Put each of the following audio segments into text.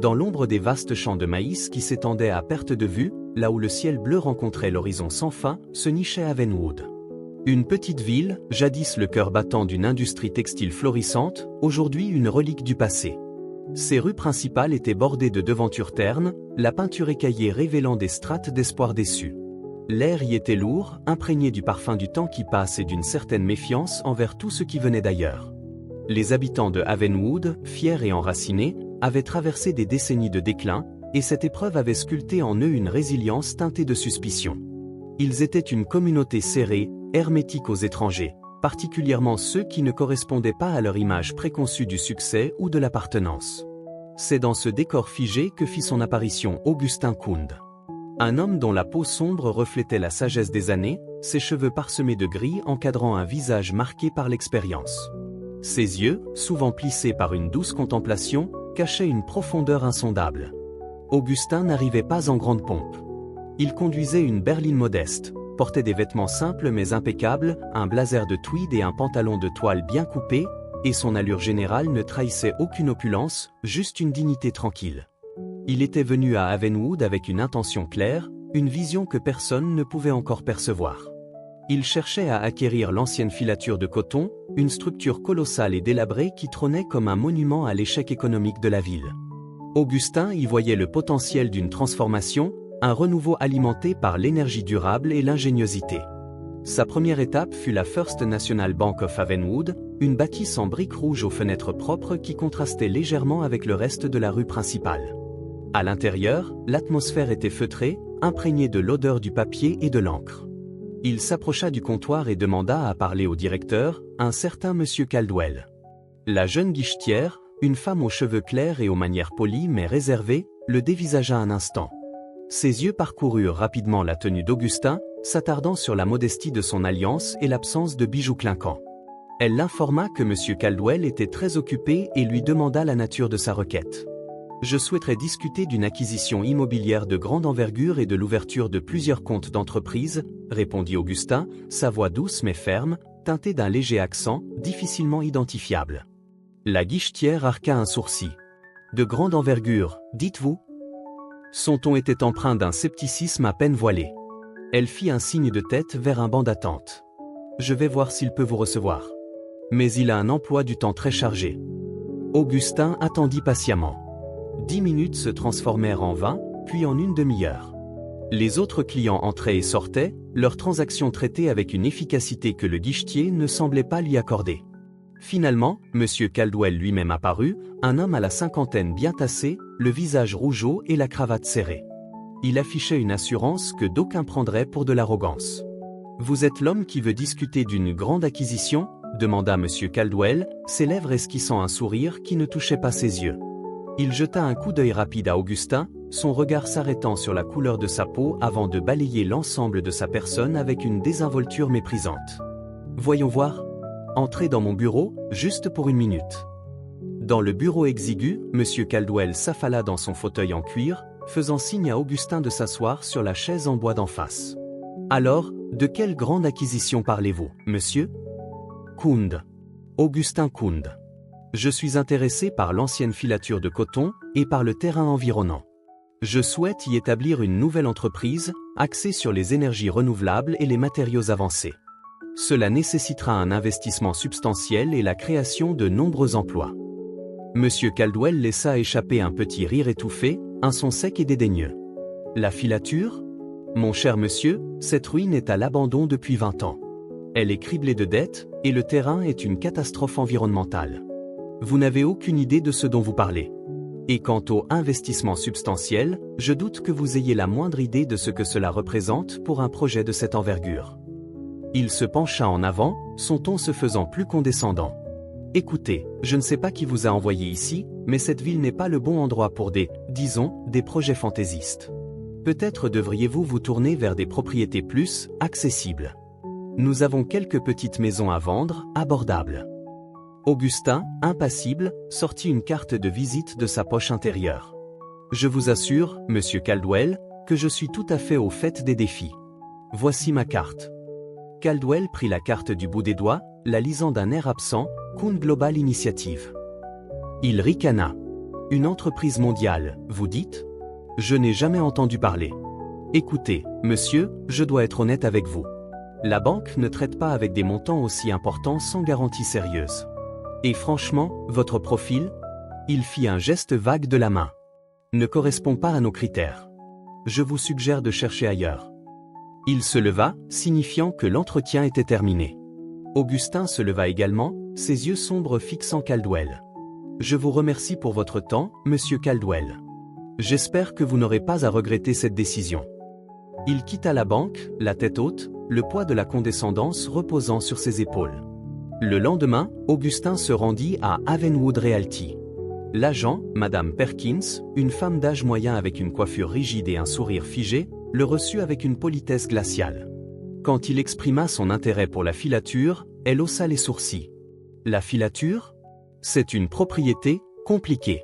Dans l'ombre des vastes champs de maïs qui s'étendaient à perte de vue, là où le ciel bleu rencontrait l'horizon sans fin, se nichait Havenwood. Une petite ville, jadis le cœur battant d'une industrie textile florissante, aujourd'hui une relique du passé. Ses rues principales étaient bordées de devantures ternes, la peinture écaillée révélant des strates d'espoir déçus. L'air y était lourd, imprégné du parfum du temps qui passe et d'une certaine méfiance envers tout ce qui venait d'ailleurs. Les habitants de Havenwood, fiers et enracinés, avaient traversé des décennies de déclin, et cette épreuve avait sculpté en eux une résilience teintée de suspicion. Ils étaient une communauté serrée, hermétique aux étrangers, particulièrement ceux qui ne correspondaient pas à leur image préconçue du succès ou de l'appartenance. C'est dans ce décor figé que fit son apparition Augustin Kund. Un homme dont la peau sombre reflétait la sagesse des années, ses cheveux parsemés de gris encadrant un visage marqué par l'expérience. Ses yeux, souvent plissés par une douce contemplation, cachaient une profondeur insondable. Augustin n'arrivait pas en grande pompe. Il conduisait une berline modeste, portait des vêtements simples mais impeccables, un blazer de tweed et un pantalon de toile bien coupé, et son allure générale ne trahissait aucune opulence, juste une dignité tranquille. Il était venu à Havenwood avec une intention claire, une vision que personne ne pouvait encore percevoir. Il cherchait à acquérir l'ancienne filature de coton, une structure colossale et délabrée qui trônait comme un monument à l'échec économique de la ville. Augustin y voyait le potentiel d'une transformation, un renouveau alimenté par l'énergie durable et l'ingéniosité. Sa première étape fut la First National Bank of Havenwood, une bâtisse en briques rouges aux fenêtres propres qui contrastait légèrement avec le reste de la rue principale. À l'intérieur, l'atmosphère était feutrée, imprégnée de l'odeur du papier et de l'encre. Il s'approcha du comptoir et demanda à parler au directeur, un certain monsieur Caldwell. La jeune guichetière, une femme aux cheveux clairs et aux manières polies mais réservées, le dévisagea un instant. Ses yeux parcoururent rapidement la tenue d'Augustin, s'attardant sur la modestie de son alliance et l'absence de bijoux clinquants. Elle l'informa que monsieur Caldwell était très occupé et lui demanda la nature de sa requête. « Je souhaiterais discuter d'une acquisition immobilière de grande envergure et de l'ouverture de plusieurs comptes d'entreprise, » répondit Augustin, sa voix douce mais ferme, teintée d'un léger accent, difficilement identifiable. La guichetière arqua un sourcil. « De grande envergure, dites-vous » Son ton était empreint d'un scepticisme à peine voilé. Elle fit un signe de tête vers un banc d'attente. « Je vais voir s'il peut vous recevoir. Mais il a un emploi du temps très chargé. » Augustin attendit patiemment. 10 minutes se transformèrent en 20, puis en une demi-heure. Les autres clients entraient et sortaient, leurs transactions traitées avec une efficacité que le guichetier ne semblait pas lui accorder. Finalement, M. Caldwell lui-même apparut, un homme à la cinquantaine bien tassé, le visage rougeau et la cravate serrée. Il affichait une assurance que d'aucuns prendraient pour de l'arrogance. « Vous êtes l'homme qui veut discuter d'une grande acquisition ?» demanda M. Caldwell, ses lèvres esquissant un sourire qui ne touchait pas ses yeux. Il jeta un coup d'œil rapide à Augustin, son regard s'arrêtant sur la couleur de sa peau avant de balayer l'ensemble de sa personne avec une désinvolture méprisante. « Voyons voir. Entrez dans mon bureau, juste pour 1 minute. » Dans le bureau exigu, M. Caldwell s'affala dans son fauteuil en cuir, faisant signe à Augustin de s'asseoir sur la chaise en bois d'en face. « Alors, de quelle grande acquisition parlez-vous, monsieur ?» Kund. Augustin Kund. Je suis intéressé par l'ancienne filature de coton et par le terrain environnant. Je souhaite y établir une nouvelle entreprise, axée sur les énergies renouvelables et les matériaux avancés. Cela nécessitera un investissement substantiel et la création de nombreux emplois. Monsieur Caldwell laissa échapper un petit rire étouffé, un son sec et dédaigneux. La filature ? Mon cher monsieur, cette ruine est à l'abandon depuis 20 ans. Elle est criblée de dettes, et le terrain est une catastrophe environnementale. Vous n'avez aucune idée de ce dont vous parlez. Et quant au investissement substantiel, je doute que vous ayez la moindre idée de ce que cela représente pour un projet de cette envergure. Il se pencha en avant, son ton se faisant plus condescendant. Écoutez, je ne sais pas qui vous a envoyé ici, mais cette ville n'est pas le bon endroit pour des projets fantaisistes. Peut-être devriez-vous vous tourner vers des propriétés plus accessibles. Nous avons quelques petites maisons à vendre, abordables. Augustin, impassible, sortit une carte de visite de sa poche intérieure. Je vous assure, monsieur Caldwell, que je suis tout à fait au fait des défis. Voici ma carte. Caldwell prit la carte du bout des doigts, la lisant d'un air absent, Kund Global Initiative. Il ricana. Une entreprise mondiale, vous dites? Je n'ai jamais entendu parler. Écoutez, monsieur, je dois être honnête avec vous. La banque ne traite pas avec des montants aussi importants sans garantie sérieuse. Et franchement, votre profil? Il fit un geste vague de la main. Ne correspond pas à nos critères. Je vous suggère de chercher ailleurs. Il se leva, signifiant que l'entretien était terminé. Augustin se leva également, ses yeux sombres fixant Caldwell. Je vous remercie pour votre temps, monsieur Caldwell. J'espère que vous n'aurez pas à regretter cette décision. Il quitta la banque, la tête haute, le poids de la condescendance reposant sur ses épaules. Le lendemain, Augustin se rendit à Havenwood Realty. L'agent, Madame Perkins, une femme d'âge moyen avec une coiffure rigide et un sourire figé, le reçut avec une politesse glaciale. Quand il exprima son intérêt pour la filature, elle haussa les sourcils. La filature? C'est une propriété compliquée.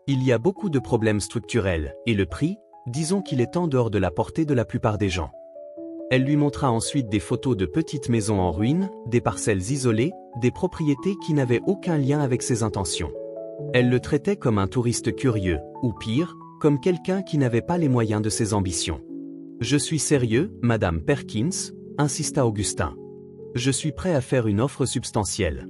Il y a beaucoup de problèmes structurels, et le prix, disons qu'il est en dehors de la portée de la plupart des gens. Elle lui montra ensuite des photos de petites maisons en ruine, des parcelles isolées, des propriétés qui n'avaient aucun lien avec ses intentions. Elle le traitait comme un touriste curieux, ou pire, comme quelqu'un qui n'avait pas les moyens de ses ambitions. « Je suis sérieux, Madame Perkins », insista Augustin. « Je suis prêt à faire une offre substantielle.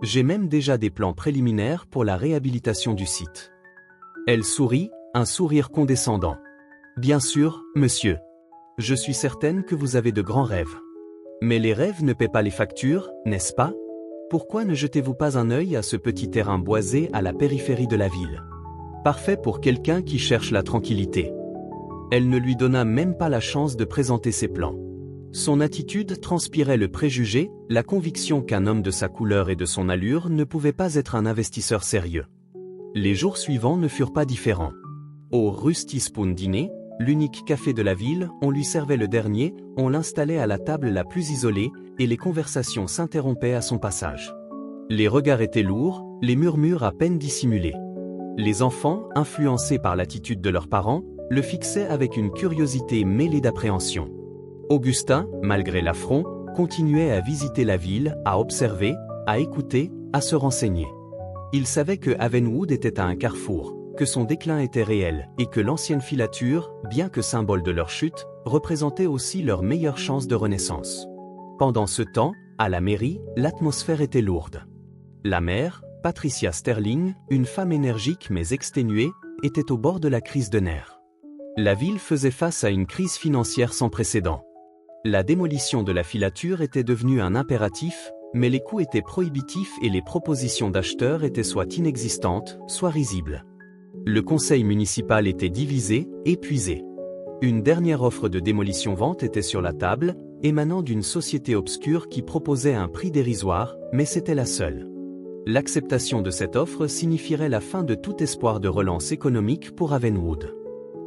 J'ai même déjà des plans préliminaires pour la réhabilitation du site. » Elle sourit, un sourire condescendant. « Bien sûr, monsieur. Je suis certaine que vous avez de grands rêves. Mais les rêves ne paient pas les factures, n'est-ce pas? Pourquoi ne jetez-vous pas un œil à ce petit terrain boisé à la périphérie de la ville? Parfait pour quelqu'un qui cherche la tranquillité. » Elle ne lui donna même pas la chance de présenter ses plans. Son attitude transpirait le préjugé, la conviction qu'un homme de sa couleur et de son allure ne pouvait pas être un investisseur sérieux. Les jours suivants ne furent pas différents. Au Rusty Spoon dîner, l'unique café de la ville, on lui servait le dernier, on l'installait à la table la plus isolée, et les conversations s'interrompaient à son passage. Les regards étaient lourds, les murmures à peine dissimulés. Les enfants, influencés par l'attitude de leurs parents, le fixaient avec une curiosité mêlée d'appréhension. Augustin, malgré l'affront, continuait à visiter la ville, à observer, à écouter, à se renseigner. Il savait que Havenwood était à un carrefour, que son déclin était réel, et que l'ancienne filature, bien que symbole de leur chute, représentait aussi leur meilleure chance de renaissance. Pendant ce temps, à la mairie, l'atmosphère était lourde. La maire, Patricia Sterling, une femme énergique mais exténuée, était au bord de la crise de nerfs. La ville faisait face à une crise financière sans précédent. La démolition de la filature était devenue un impératif, mais les coûts étaient prohibitifs et les propositions d'acheteurs étaient soit inexistantes, soit risibles. Le conseil municipal était divisé, épuisé. Une dernière offre de démolition-vente était sur la table, émanant d'une société obscure qui proposait un prix dérisoire, mais c'était la seule. L'acceptation de cette offre signifierait la fin de tout espoir de relance économique pour Havenwood.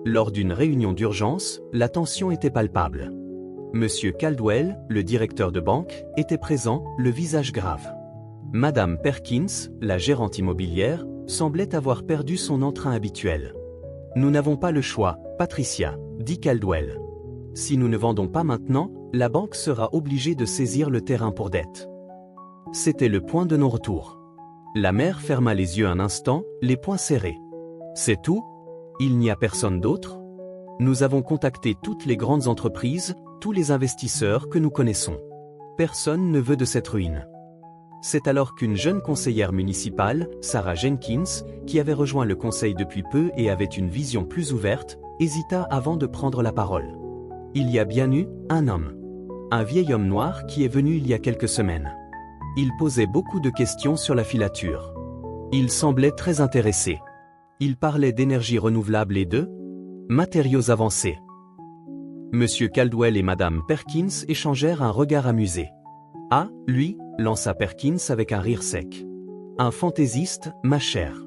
Lors d'une réunion d'urgence, la tension était palpable. Monsieur Caldwell, le directeur de banque, était présent, le visage grave. Madame Perkins, la gérante immobilière, semblait avoir perdu son entrain habituel. « Nous n'avons pas le choix, Patricia, » dit Caldwell. « Si nous ne vendons pas maintenant, la banque sera obligée de saisir le terrain pour dette. » C'était le point de non-retour. La mère ferma les yeux un instant, les poings serrés. « C'est tout? Il n'y a personne d'autre? Nous avons contacté toutes les grandes entreprises, tous les investisseurs que nous connaissons. Personne ne veut de cette ruine. » C'est alors qu'une jeune conseillère municipale, Sarah Jenkins, qui avait rejoint le conseil depuis peu et avait une vision plus ouverte, hésita avant de prendre la parole. « Il y a bien eu un homme. Un vieil homme noir qui est venu il y a quelques semaines. Il posait beaucoup de questions sur la filature. Il semblait très intéressé. Il parlait d'énergie renouvelable et de matériaux avancés. » Monsieur Caldwell et Madame Perkins échangèrent un regard amusé. « Ah, lui » lança Perkins avec un rire sec. « Un fantaisiste, ma chère.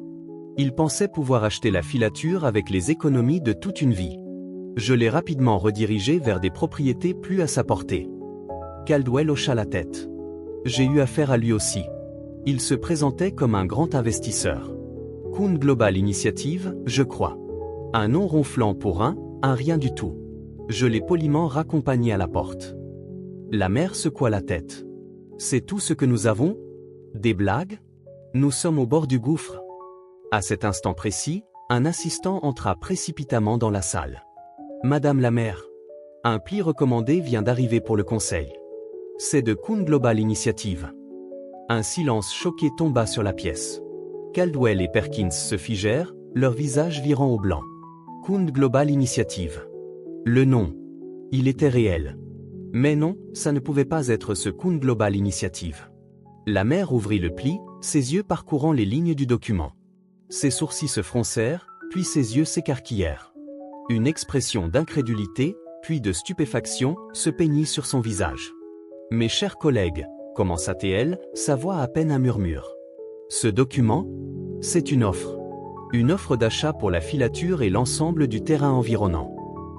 Il pensait pouvoir acheter la filature avec les économies de toute une vie. Je l'ai rapidement redirigé vers des propriétés plus à sa portée. » Caldwell hocha la tête. « J'ai eu affaire à lui aussi. Il se présentait comme un grand investisseur. Kuhn Global Initiative, je crois. Un nom ronflant pour un rien du tout. Je l'ai poliment raccompagné à la porte. » La mère secoua la tête. « C'est tout ce que nous avons? Des blagues? Nous sommes au bord du gouffre. » À cet instant précis, un assistant entra précipitamment dans la salle. « Madame la maire, un pli recommandé vient d'arriver pour le conseil. C'est de Cound Global Initiative. » Un silence choqué tomba sur la pièce. Caldwell et Perkins se figèrent, leur visage virant au blanc. Cound Global Initiative. Le nom. Il était réel. Mais non, ça ne pouvait pas être ce Cound Global Initiative. La mère ouvrit le pli, ses yeux parcourant les lignes du document. Ses sourcils se froncèrent, puis ses yeux s'écarquillèrent. Une expression d'incrédulité, puis de stupéfaction, se peignit sur son visage. « Mes chers collègues », commença-t-elle, sa voix à peine un murmure. « Ce document, c'est une offre. Une offre d'achat pour la filature et l'ensemble du terrain environnant.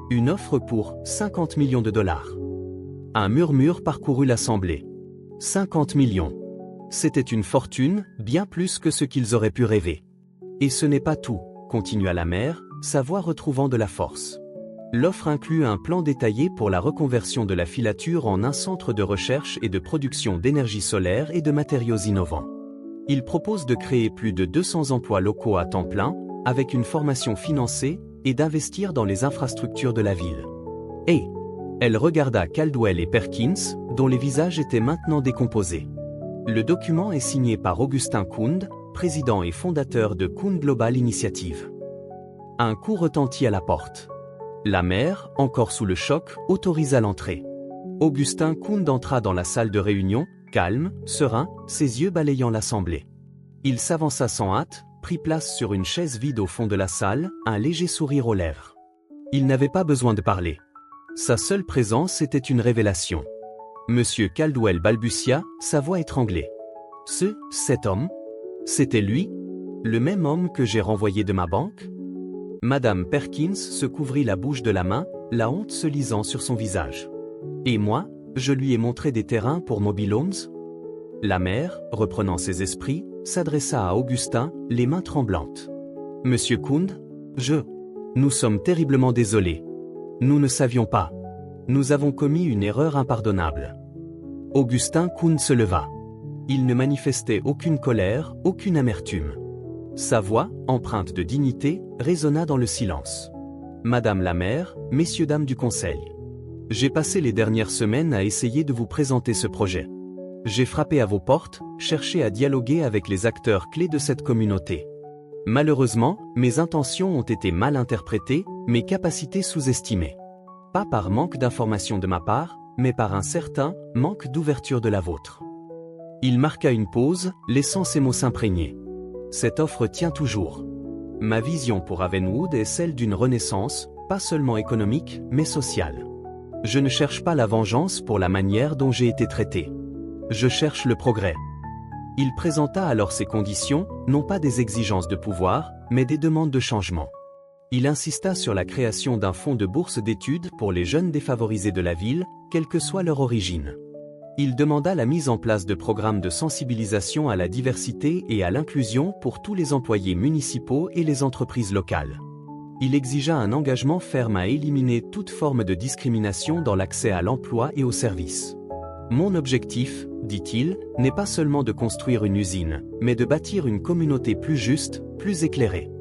Une offre pour 50 millions de dollars. » Un murmure parcourut l'assemblée. 50 millions. C'était une fortune, bien plus que ce qu'ils auraient pu rêver. Et ce n'est pas tout, continua la mère, sa voix retrouvant de la force. L'offre inclut un plan détaillé pour la reconversion de la filature en un centre de recherche et de production d'énergie solaire et de matériaux innovants. Il propose de créer plus de 200 emplois locaux à temps plein, avec une formation financée, et d'investir dans les infrastructures de la ville. Et elle regarda Caldwell et Perkins, dont les visages étaient maintenant décomposés. Le document est signé par Augustin Cound, président et fondateur de Cound Global Initiative. Un coup retentit à la porte. La mère, encore sous le choc, autorisa l'entrée. Augustin Cound entra dans la salle de réunion, calme, serein, ses yeux balayant l'assemblée. Il s'avança sans hâte, prit place sur une chaise vide au fond de la salle, un léger sourire aux lèvres. Il n'avait pas besoin de parler. Sa seule présence était une révélation. Monsieur Caldwell balbutia, sa voix étranglée. Cet homme? C'était lui? Le même homme que j'ai renvoyé de ma banque? Madame Perkins se couvrit la bouche de la main, la honte se lisant sur son visage. Et moi, je lui ai montré des terrains pour Mobile Homes? La mère, reprenant ses esprits, s'adressa à Augustin, les mains tremblantes. Monsieur Cound, nous sommes terriblement désolés. Nous ne savions pas. Nous avons commis une erreur impardonnable. Augustin Cound se leva. Il ne manifestait aucune colère, aucune amertume. Sa voix, empreinte de dignité, résonna dans le silence. Madame la maire, messieurs dames du conseil. J'ai passé les dernières semaines à essayer de vous présenter ce projet. J'ai frappé à vos portes, cherché à dialoguer avec les acteurs clés de cette communauté. Malheureusement, mes intentions ont été mal interprétées, mes capacités sous-estimées. Pas par manque d'informations de ma part, mais par un certain manque d'ouverture de la vôtre. Il marqua une pause, laissant ces mots s'imprégner. Cette offre tient toujours. Ma vision pour Havenwood est celle d'une renaissance, pas seulement économique, mais sociale. Je ne cherche pas la vengeance pour la manière dont j'ai été traité. Je cherche le progrès. Il présenta alors ses conditions, non pas des exigences de pouvoir, mais des demandes de changement. Il insista sur la création d'un fonds de bourse d'études pour les jeunes défavorisés de la ville, quelle que soit leur origine. Il demanda la mise en place de programmes de sensibilisation à la diversité et à l'inclusion pour tous les employés municipaux et les entreprises locales. Il exigea un engagement ferme à éliminer toute forme de discrimination dans l'accès à l'emploi et aux services. Mon objectif, dit-il, n'est pas seulement de construire une usine, mais de bâtir une communauté plus juste, plus éclairée.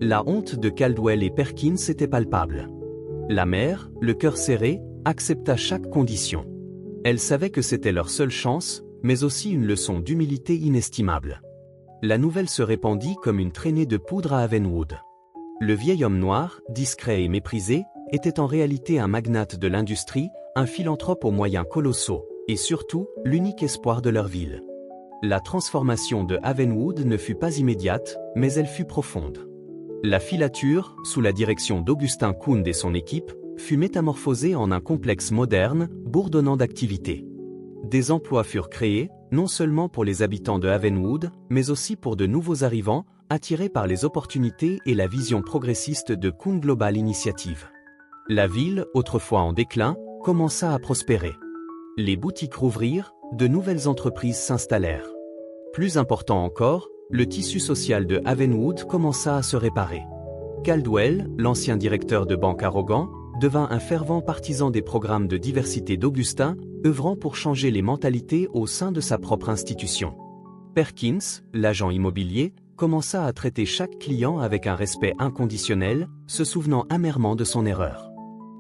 La honte de Caldwell et Perkins était palpable. La mère, le cœur serré, accepta chaque condition. Elle savait que c'était leur seule chance, mais aussi une leçon d'humilité inestimable. La nouvelle se répandit comme une traînée de poudre à Havenwood. Le vieil homme noir, discret et méprisé, était en réalité un magnate de l'industrie, un philanthrope aux moyens colossaux, et surtout, l'unique espoir de leur ville. La transformation de Havenwood ne fut pas immédiate, mais elle fut profonde. La filature, sous la direction d'Augustin Cound et son équipe, fut métamorphosée en un complexe moderne, bourdonnant d'activités. Des emplois furent créés, non seulement pour les habitants de Havenwood, mais aussi pour de nouveaux arrivants, attirés par les opportunités et la vision progressiste de Cound Global Initiative. La ville, autrefois en déclin, commença à prospérer. Les boutiques rouvrirent, de nouvelles entreprises s'installèrent. Plus important encore, le tissu social de Havenwood commença à se réparer. Caldwell, l'ancien directeur de banque arrogant, devint un fervent partisan des programmes de diversité d'Augustin, œuvrant pour changer les mentalités au sein de sa propre institution. Perkins, l'agent immobilier, commença à traiter chaque client avec un respect inconditionnel, se souvenant amèrement de son erreur.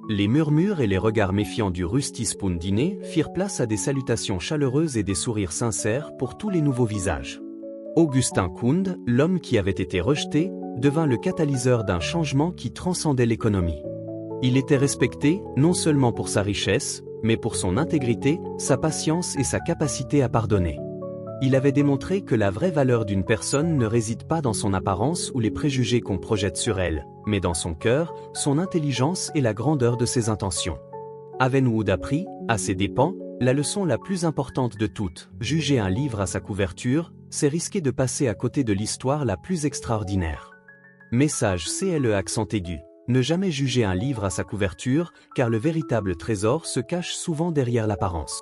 Les murmures et les regards méfiants du Rusty Spoon dîner firent place à des salutations chaleureuses et des sourires sincères pour tous les nouveaux visages. Augustin Kund, l'homme qui avait été rejeté, devint le catalyseur d'un changement qui transcendait l'économie. Il était respecté, non seulement pour sa richesse, mais pour son intégrité, sa patience et sa capacité à pardonner. Il avait démontré que la vraie valeur d'une personne ne réside pas dans son apparence ou les préjugés qu'on projette sur elle, mais dans son cœur, son intelligence et la grandeur de ses intentions. Avenwood apprit, à ses dépens, la leçon la plus importante de toutes: juger un livre à sa couverture, c'est risquer de passer à côté de l'histoire la plus extraordinaire. Message CLE accent aigu. Ne jamais juger un livre à sa couverture, car le véritable trésor se cache souvent derrière l'apparence.